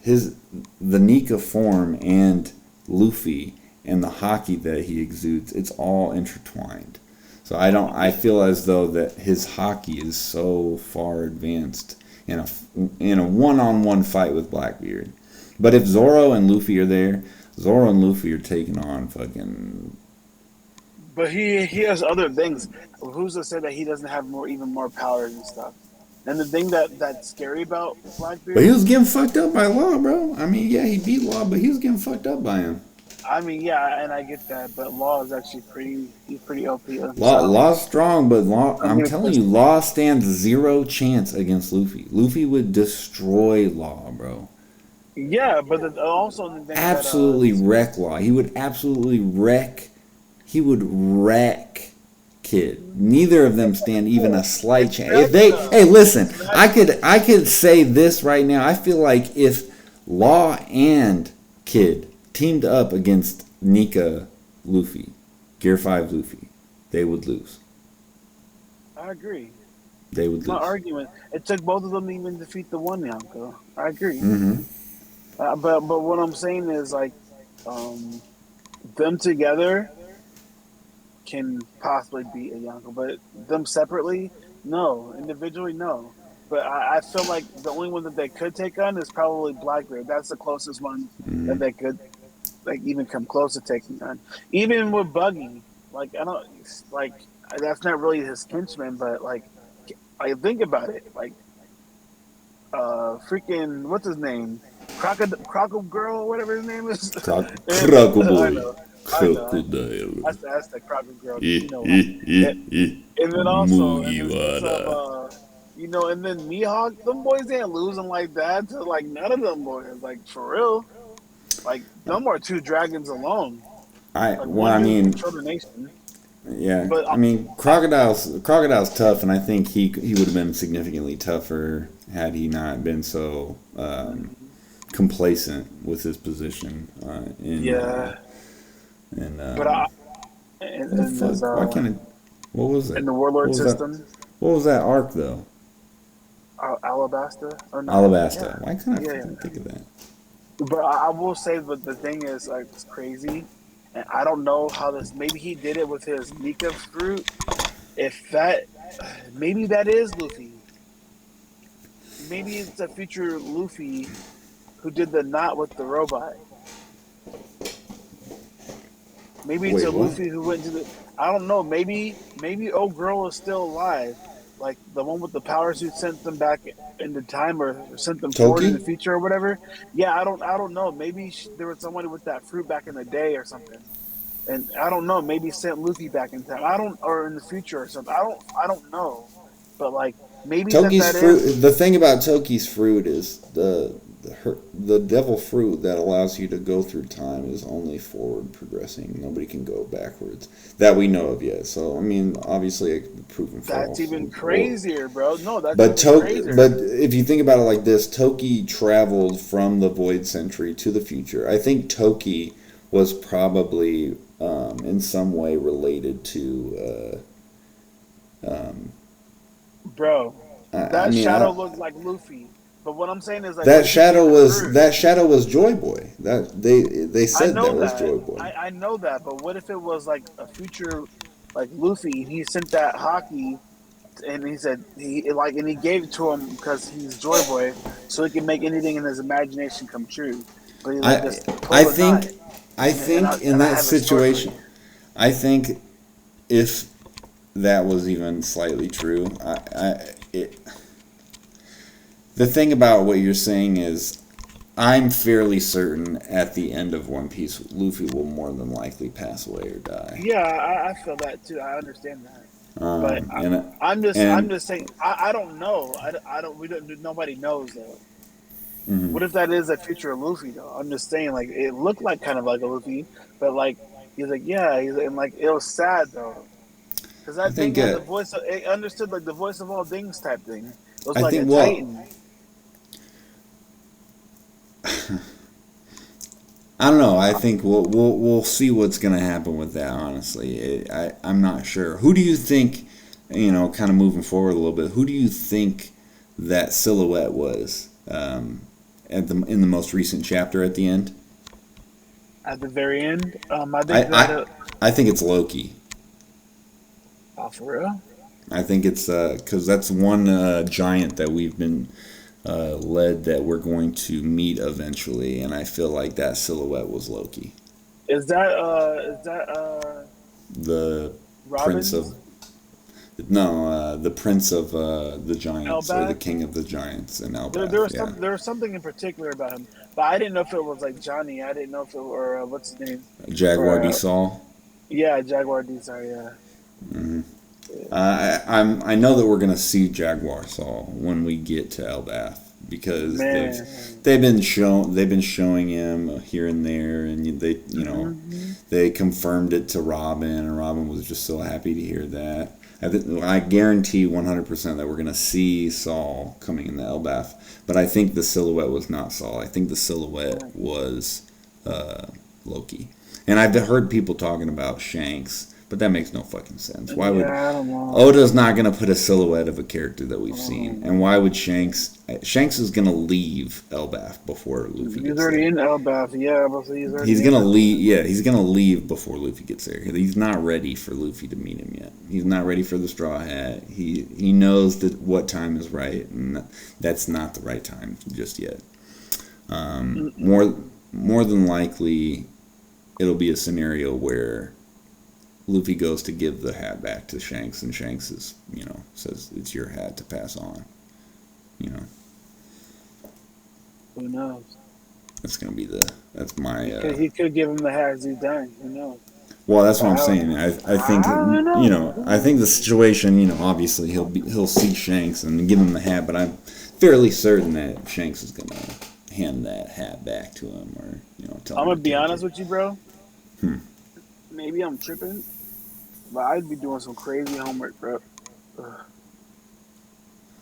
the Nika form and Luffy and the hockey that he exudes. It's all intertwined. So I feel as though that his hockey is so far advanced in a one-on-one fight with Blackbeard. But if Zoro and Luffy are there, Zoro and Luffy are taking on fucking. But he has other things. Who's to say that he doesn't have even more powers and stuff? And the thing that's scary about Blackbeard. But he was getting fucked up by Law, bro. I mean, yeah, he beat Law, but he was getting fucked up by him. I mean, yeah, and I get that, but Law is actually pretty OP. Law's strong, but I'm telling you, Law stands zero chance against Luffy. Luffy would destroy Law, bro. Yeah, but also the thing absolutely wreck Law. He would absolutely wreck. He would wreck Kid. Neither of them stand even a slight chance. Hey, listen, I could say this right now. I feel like if Law and Kid teamed up against Nika Luffy, Gear 5 Luffy, they would lose. I agree. They would lose. My argument. It took both of them to even defeat the one Yonko. I agree. Mm-hmm. But what I'm saying is like, them together can possibly beat a Yonko, but them separately, no. Individually, no. But I feel like the only one that they could take on is probably Blackbeard. That's the closest one that they could even come close to taking on. Even with Buggy, like I don't like that's not really his henchman, but like I think about it, like freaking what's his name, Crocodile Girl, whatever his name is. Crocodile. Crocodile. That's the Crocodile Girl. And then also, and then Mihawk, them boys ain't losing like that to like none of them boys. Like for real, like them are two dragons alone. Yeah, but I mean, Crocodile's tough, and I think he would have been significantly tougher had he not been so complacent with his position. What was it? In the Warlord system. What was that arc though? Alabasta. Alabasta. Yeah. Why can't I think of that? But I will say, but the thing is, like, it's crazy, and I don't know how this. Maybe he did it with his Nika fruit. Maybe that is Luffy. Maybe it's a future Luffy who did the knot with the robot. Maybe it's Luffy who went to the. I don't know. Maybe old girl is still alive, like the one with the powers who sent them back into time or sent them forward in the future or whatever. Yeah, I don't know. Maybe there was somebody with that fruit back in the day or something, and I don't know. Maybe sent Luffy back in time. Or in the future or something. I don't know. But like maybe Toki's fruit. The thing about Toki's fruit is the devil fruit that allows you to go through time is only forward progressing. Nobody can go backwards that we know of yet. So I mean, obviously, proven false. That's even crazier, bro. No, that's crazier. But if you think about it like this, Toki traveled from the Void Century to the future. I think Toki was probably in some way related to. Bro, shadow looked like Luffy. But what I'm saying is like that shadow was Joy Boy. That they said that was Joy Boy. I know that, but what if it was like a future like Luffy, he sent that hockey, and he said and he gave it to him because he's Joy Boy, so he can make anything in his imagination come true. But he's like, I just I pull a think knot, I think in and I that have a sword for situation, you. I think if that was even slightly true, the thing about what you're saying is, I'm fairly certain at the end of One Piece, Luffy will more than likely pass away or die. Yeah, I feel that too. I understand that, but Um, and I'm and just saying I don't know. I don't we don't nobody knows though. mhm. What if that is a future Luffy though? I'm just saying, like it looked like kind of like a Luffy, but like he's like yeah, and like it was sad though, because I that thing think had the voice. It understood like the voice of all things type thing. It was I like think a well, Titan. I don't know. I think we'll see what's gonna happen with that. Honestly, I'm not sure. Who do you think? Kind of moving forward a little bit. Who do you think that silhouette was in the most recent chapter at the end? At the very end, I I think that I, I think it's Loki. for real. I think it's because that's one giant that we've been led that we're going to meet eventually, and I feel like that silhouette was Loki, Is that the prince of Robin's no, the prince of the giants or the Elbaf? king of the giants in Elbaf. Yeah, There was something in particular about him, but I didn't know if it was like Johnny. I didn't know if it or what's his name Jaguar or D Saul. yeah, Jaguar D. Sorry, yeah. Hmm. I know that we're gonna see Jaguar Saul when we get to Elbaf because Man. they've been showing him here and there, and Hmm. they confirmed it to Robin, and Robin was just so happy to hear that. I guarantee 100% that we're gonna see Saul coming in the Elbaf, but I think the silhouette was not Saul. I think the silhouette was uh, Loki, and I've heard people talking about Shanks. But that makes no fucking sense. Why would Yeah, I don't know. Oda's not gonna put a silhouette of a character that we've seen? And Um, why would Shanks? Shanks is gonna leave Elbaf before Luffy he's gets already there. in Elbaf. Yeah, but he's He's already in gonna Elbaf. leave. Yeah, he's gonna leave before Luffy gets there. He's not ready for Luffy to meet him yet. He's not ready for the Straw Hat. He knows that what time is right, and that's not the right time just yet. Um, Mm-mm. more more than likely, it'll be a scenario where Luffy goes to give the hat back to Shanks, and Shanks says it's your hat to pass on. You know, Who knows? that's my He could give him the hat as he's dying. Who knows? well, that's what I'm I, saying. I think I don't know. I think the situation, obviously he'll see Shanks and give him the hat, but I'm fairly certain that Shanks is gonna hand that hat back to him, or tell I'm him gonna to be take honest it. with you, bro. Hmm. Maybe I'm tripping, but I'd be doing some crazy homework, bro.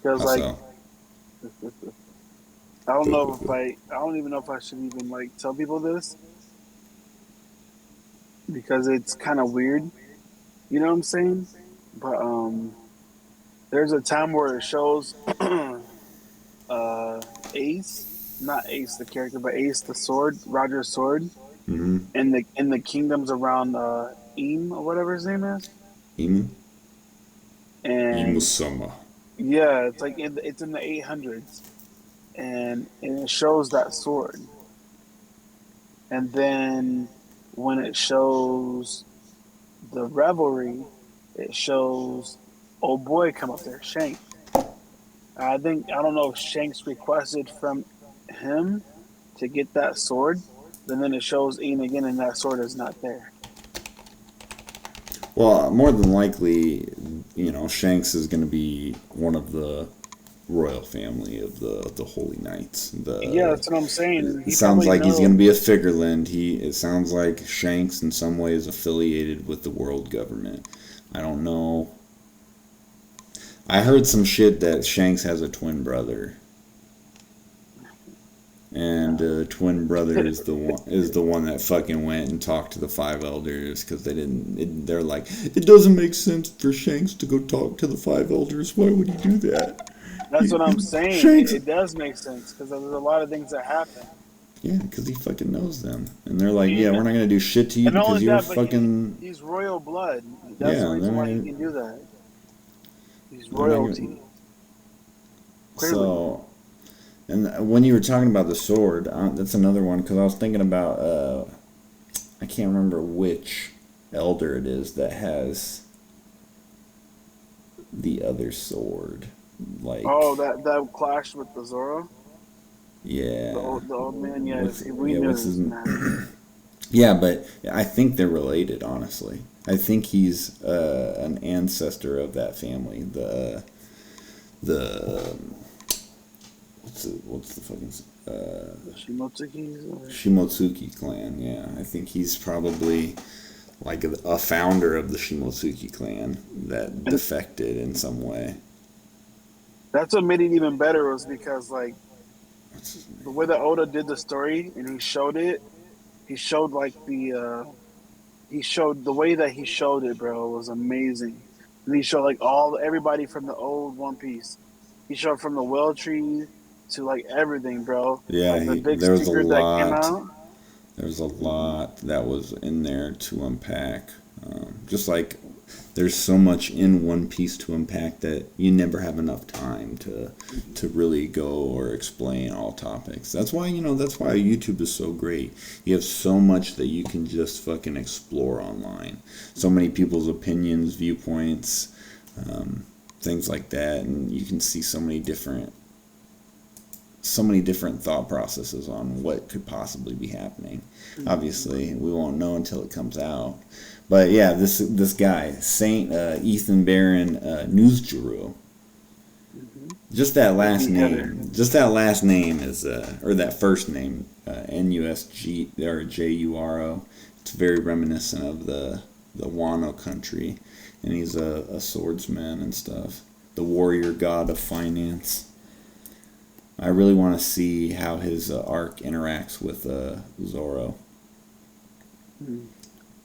Because How like so? I don't know if I don't even know if I should even like tell people this because it's kind of weird. You know what I'm saying? But there's a time where it shows Ace, not Ace the character, but Ace the sword, Roger's sword, Mm-hmm. in the kingdoms around Eam or whatever his name is, Imu. and Imusama. yeah, it's in the 800s, and it shows that sword, and then when it shows the revelry, it shows old boy come up there, Shanks. I don't know if Shanks requested from him to get that sword, and then it shows Ian again, and that sword is not there. Well, more than likely, Shanks is going to be one of the royal family of the Holy Knights. Yeah, that's what I'm saying. It He sounds probably like he's going to knows. be a figureland. It sounds like Shanks in some ways affiliated with the world government. I don't know. I heard some shit that Shanks has a twin brother, and twin brother is the one that fucking went and talked to the five elders because they didn't. They're like, it doesn't make sense for Shanks to go talk to the five elders. Why would he do that? That's what I'm saying. Shanks It does make sense because there's a lot of things that happen. Yeah, because he fucking knows them, and they're like, yeah, And, we're not gonna do shit to you and not because only you're that, but fucking. he's royal blood. That's the Yeah, they're reason not why he gonna. can do that. He's They're not gonna. royalty. Clearly. So, and when you were talking about the sword, that's another one because I was thinking about I can't remember which elder it is that has the other sword. Oh, Like, that clashed with the Zoro. yeah, The old man. Yeah, we yeah, knew what's it his? was gonna happen. Yeah, but I think they're related. Honestly, I think he's an ancestor of that family. The what's the fucking The Shimotsukis. Shimotsuki clan? Yeah, I think he's probably like a founder of the Shimotsuki clan that And defected in some way. that's what made it even better was because like What's his the name? way that Oda did the story and he showed it. He showed like he showed the way that he showed it, bro, was amazing. And he showed like everybody from the old One Piece. He showed from the Well Tree to like everything, bro. Yeah, Like the big there was a secret that came lot. out. There's a lot that was in there to unpack. Just like there's so much in One Piece to unpack that you never have enough time to really go or explain all topics. That's why that's why YouTube is so great. You have so much that you can just fucking explore online. So many people's opinions, viewpoints, things like that, and you can see so many different thought processes on what could possibly be happening. Obviously, we won't know until it comes out. But yeah, this guy, Saint Ethan Baron Newsguru, Mm-hmm. The beheader. just that last name is, or that first name, Nusg or Juro. It's very reminiscent of the Wano country, and he's a swordsman and stuff. The warrior god of finance. I really want to see how his arc interacts with Zoro.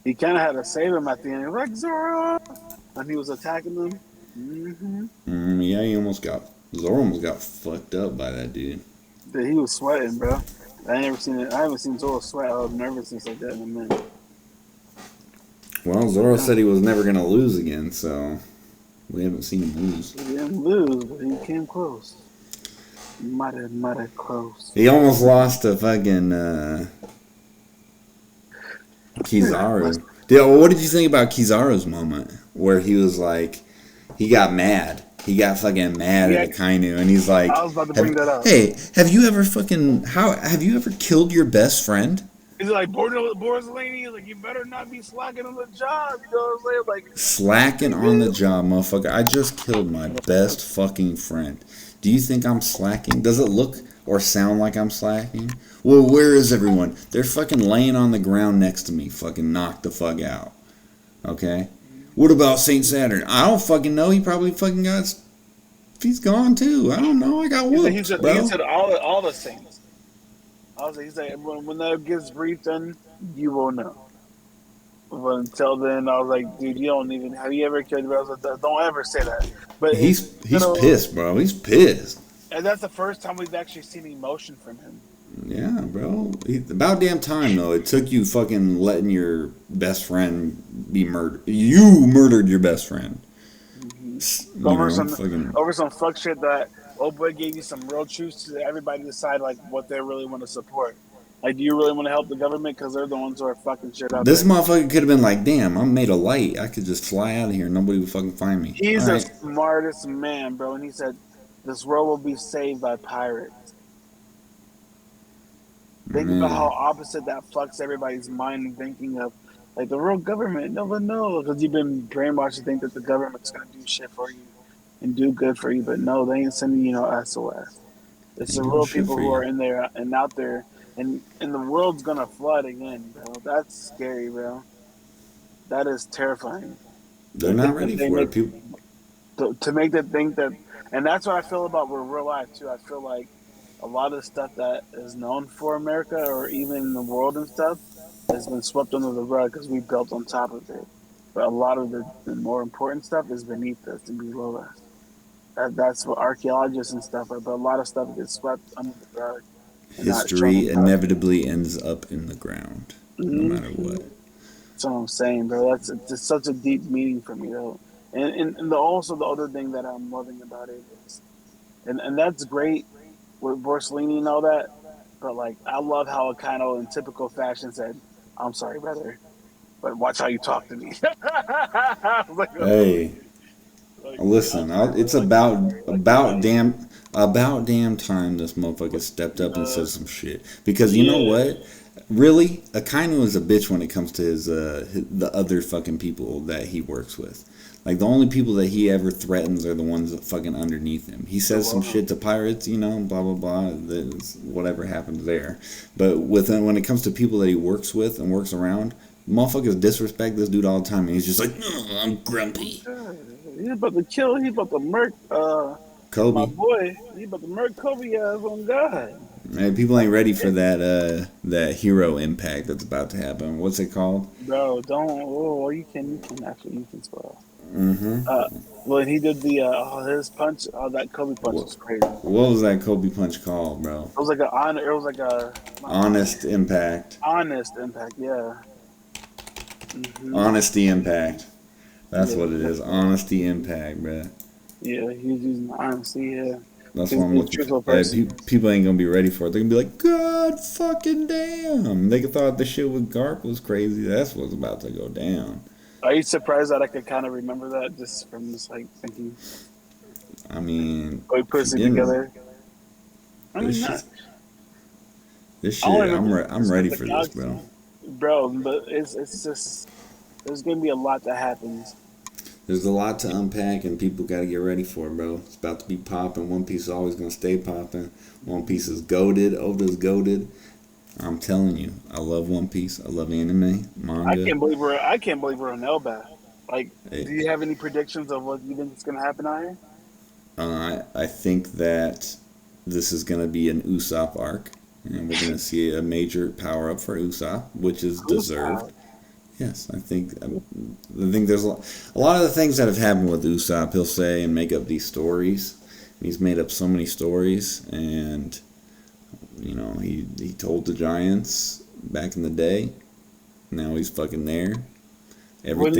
He kind of had to save him at the end. He was like Zoro, and he was attacking them. Yeah, Zoro almost got fucked up by that dude. He was sweating, bro. I ain't never seen it. I haven't seen Zoro sweat out of nervousness like that in a minute. Well, Zoro said he was never gonna lose again, so we haven't seen him lose. He didn't lose, but he came close. Mighty close. He almost lost to fucking Let's- Kizaru. What did you think about Kizaru's moment where he was like, he got mad. He got fucking mad Yeah, at Akainu, and he's like, I was about to bring that up. "Hey, have you ever killed your best friend?" He's like, Boris Lady, he's like, you better not be slacking on the job. You know what I'm saying? Like, Slacking on the job, motherfucker. I just killed my best fucking friend. Do you think I'm slacking? Does it look or sound like I'm slacking? Well, where is everyone? They're fucking laying on the ground next to me, fucking knocked the fuck out. Okay? What about Saint Saturn? I don't fucking know. He probably fucking got. He's gone too. I don't know. I got whooped, bro. he said all the saints. He's like, when that gets briefed, then you will know. But until then, I was like, dude, you don't even. Have you ever killed your brother? Don't ever say that. But He's pissed, bro. He's pissed. and that's the first time we've actually seen emotion from him. Yeah, bro. About damn time though. It took you fucking letting your best friend be murdered. You murdered your best friend. Over some fuck shit that old boy gave you some real truths to everybody decide like what they really want to support. Like, do you really want to help the government because they're the ones who are fucking shit out This there? motherfucker could have been like, damn, I'm made of light. I could just fly out of here. Nobody would fucking find me. He's All the right. smartest man, bro, and he said this world will be saved by pirates. Think about how opposite that fucks everybody's mind and thinking of like the real government. No one knows because you've been brainwashed to think that the government's gonna do shit for you and do good for you, but no, they ain't sending you no SOS. It's Ain't the doing real shit people for who you. are in there and out there, and the world's gonna flood again, bro. That's scary, bro. That is terrifying. They're To not think that ready they for it. make People. to make them think that, and that's what I feel about with real life too. I feel like a lot of stuff that is known for America or even in the world and stuff has been swept under the rug because we built on top of it. But a lot of the more important stuff is beneath us and below us. That's what archaeologists and stuff are. But a lot of stuff gets swept under the rug. and not showing History them how. inevitably ends up in the ground, no matter what. That's what I'm saying, bro. That's just such a deep meaning for me, though. And also the other thing that I'm loving about it is, and that's great with Borsellini and all that, but like I love how Akano in typical fashion said, "I'm sorry, brother, but watch how you talk to me." I was like, oh, Hey, like, I'm listen, sorry, it's brother. Like, I'm sorry. Like, you know, about damn time this motherfucker stepped up and said some shit. Because you know yeah, what? Really, Akainu is a bitch when it comes to the other fucking people that he works with. Like the only people that he ever threatens are the ones that fucking underneath him. He says some below him. shit to pirates, you know, blah blah blah. Whatever happens there. But when it comes to people that he works with and works around, motherfuckers disrespect this dude all the time, and he's just like, "Ugh, I'm grumpy." He's about to kill. He's about to murk. My Kobe. boy. He's about to murk Kobe ass on God. Man, people ain't Like, ready for that hero impact that's about to happen. What's it called? bro, don't. Oh, you can spoil. Mm-hmm. Uh, when he did the his punch, that Kobe punch What, was crazy. what was that Kobe punch called, bro? It was like it was like a not honor, Honest impact. honest impact. Yeah. Honesty impact. That's Yeah. what it is. Honesty impact, bro. Yeah. He was using honesty. Yeah. That's He's what I'm a looking for. truthful person. People ain't gonna be ready for it. They're gonna be like, God fucking damn. They thought the shit with Garp was crazy. That's what's about to go down. Are you surprised that I could kind of remember that just from just like thinking? I mean, Oh, he puts it you know, together. I this mean, not. shit, this I don't shit, remember I'm ready for this, bro. bro. But it's just there's gonna be a lot that happens. There's a lot to unpack, and people got to get ready for it, bro. It's about to be popping. One Piece is always gonna stay popping. One Piece is goaded. Oda's goaded. I'm telling you, I love One Piece. I love anime, manga. I can't believe we're on Elba. Like, Hey, do you have any predictions of what you think is gonna happen out here? I think that this is gonna be an Usopp arc, and we're gonna see a major power up for Usopp, which is Who's deserved. Yes, I think there's a lot of the things that have happened with Usopp. He'll say and make up these stories. He's made up so many stories, and you know he told the Giants back in the day. Now he's fucking there. What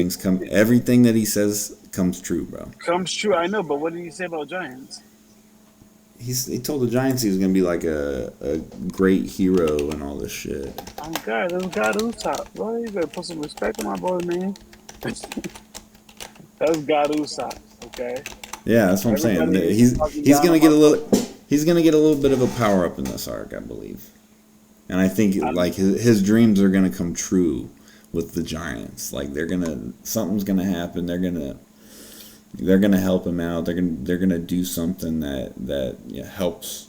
Everything that he says comes true, bro. comes true? I know, but what did you say about Giants? He told the Giants he was gonna be like a great hero and all this shit. Oh God, this God Usopp, bro. You better put some respect on my boy, man. That's God Usopp, okay? Yeah, that's what I'm saying. Everybody is talking He's down gonna on get my a boy. little he's gonna get a little bit of a power up in this arc, I believe. And I think I'm, like his dreams are gonna come true with the Giants. Like something's gonna happen. They're gonna help him out. They're gonna do something that helps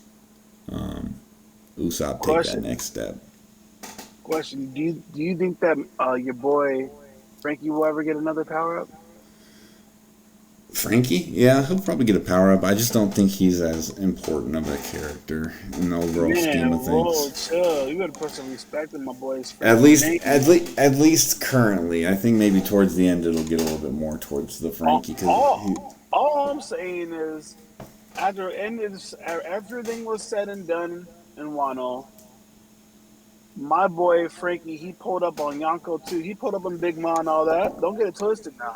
Usopp take that question, next step. question. Do you think that your boy Frankie will ever get another power up? Frankie, yeah, he'll probably get a power up. I just don't think he's as important of a character in the overall Man, scheme of whoa, things. chill. You gotta put some respect on my boy's At Frankie least, name. at least currently, I think maybe towards the end it'll get a little bit more towards the All, Frankie because all I'm saying is, after everything was said and done in Wano, my boy Frankie, he pulled up on Yonko too. He pulled up on Big Ma and all that. Don't get it twisted now.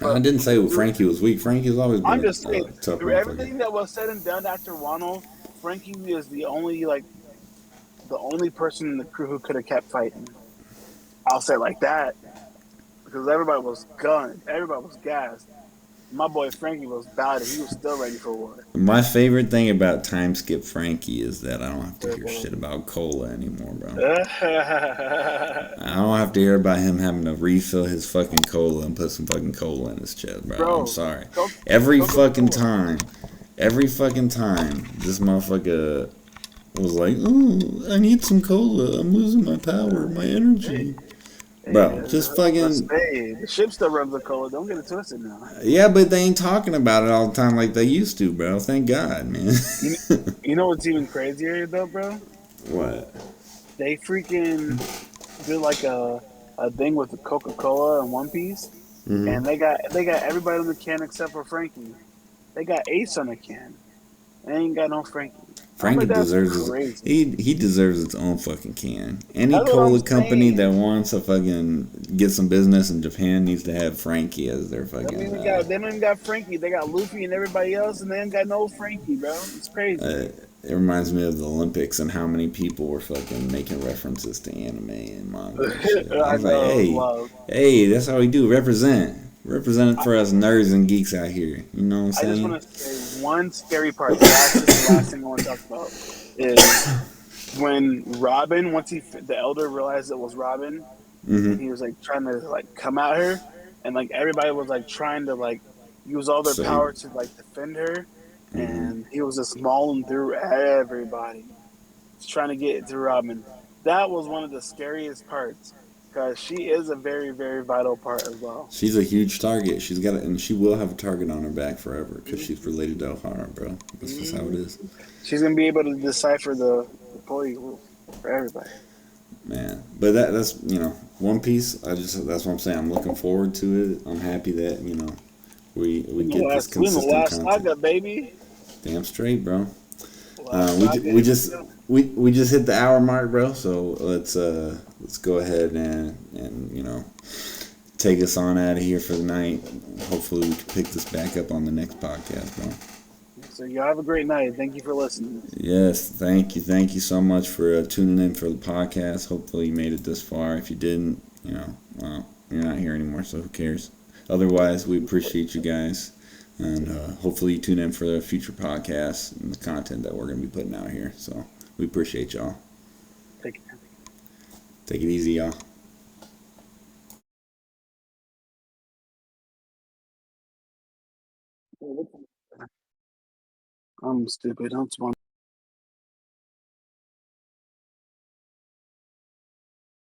I But didn't say through, Frankie was weak. Frankie's always been I'm just saying, a tough through motherfucker. everything that was said and done after Wano, Frankie is the only person in the crew who could have kept fighting. I'll say it like that because everybody was gunned, everybody was gassed. My boy Frankie was about it. He was still ready for war. My favorite thing about Time Skip Frankie is that I don't have to hear shit about cola anymore, bro. I don't have to hear about him having to refill his fucking cola and put some fucking cola in his chest, bro. I'm Bro, sorry. Coca Every fucking time, this motherfucker was like, "Oh, I need some cola. I'm losing my power, my energy." Hey, Bro, just fucking the ship still runs the cola. Don't get it twisted now. yeah, but they ain't talking about it all the time like they used to, bro. Thank God, man. You, you know what's even crazier though, bro? What? They freaking did like a thing with the Coca Cola and One Piece, Hmm. and they got everybody on the can except for Frankie. They got Ace on the can. They ain't got no Frankie. I'm Frankie like, that's deserves crazy. he deserves its own fucking can. Any That's what I'm cola company saying. that wants to fucking get some business in Japan needs to have Frankie as their fucking They don't even got Frankie. They got Luffy and everybody else, and they ain't got no Frankie, bro. It's crazy. it reminds me of the Olympics and how many people were fucking making references to anime and manga and shit. I I was like, know, it's hey, wild. hey, that's how we do. Represent it for us nerds and geeks out here. You know what I'm I just saying? want to say one scary part. This is the last thing I want to talk about is when Robin, the elder realized it was Robin, and Mm-hmm. he was like trying to like come at her, and like everybody was like trying to like use all their So, power to like defend her, mm-hmm. and he was just mauling through everybody, just trying to get to Robin. That was one of the scariest parts because she is a very very vital part as well. She's a huge target. She's got it, and she will have a target on her back forever because she's Mm-hmm. related to O'Hara, bro. That's just how it Mm-hmm. is, She's gonna be able to decipher the polyglot for everybody. man. But that's One Piece. That's what I'm saying. I'm looking forward to it. I'm happy that we get this We in the consistent last content. saga, baby. Damn straight, bro. Last We saga. we Here we just go. we just hit the hour mark, bro. So let's go ahead and take us on out of here for the night. Hopefully we can pick this back up on the next podcast, bro. So y'all have a great night. Thank you for listening. Yes, thank you so much for tuning in for the podcast. Hopefully you made it this far. If you didn't, well, you're not here anymore, so who cares? Otherwise, we appreciate you guys, and hopefully you tune in for the future podcasts and the content that we're gonna be putting out here. So we appreciate y'all. Take care. Take it easy, y'all. I'm stupid. I'm smart.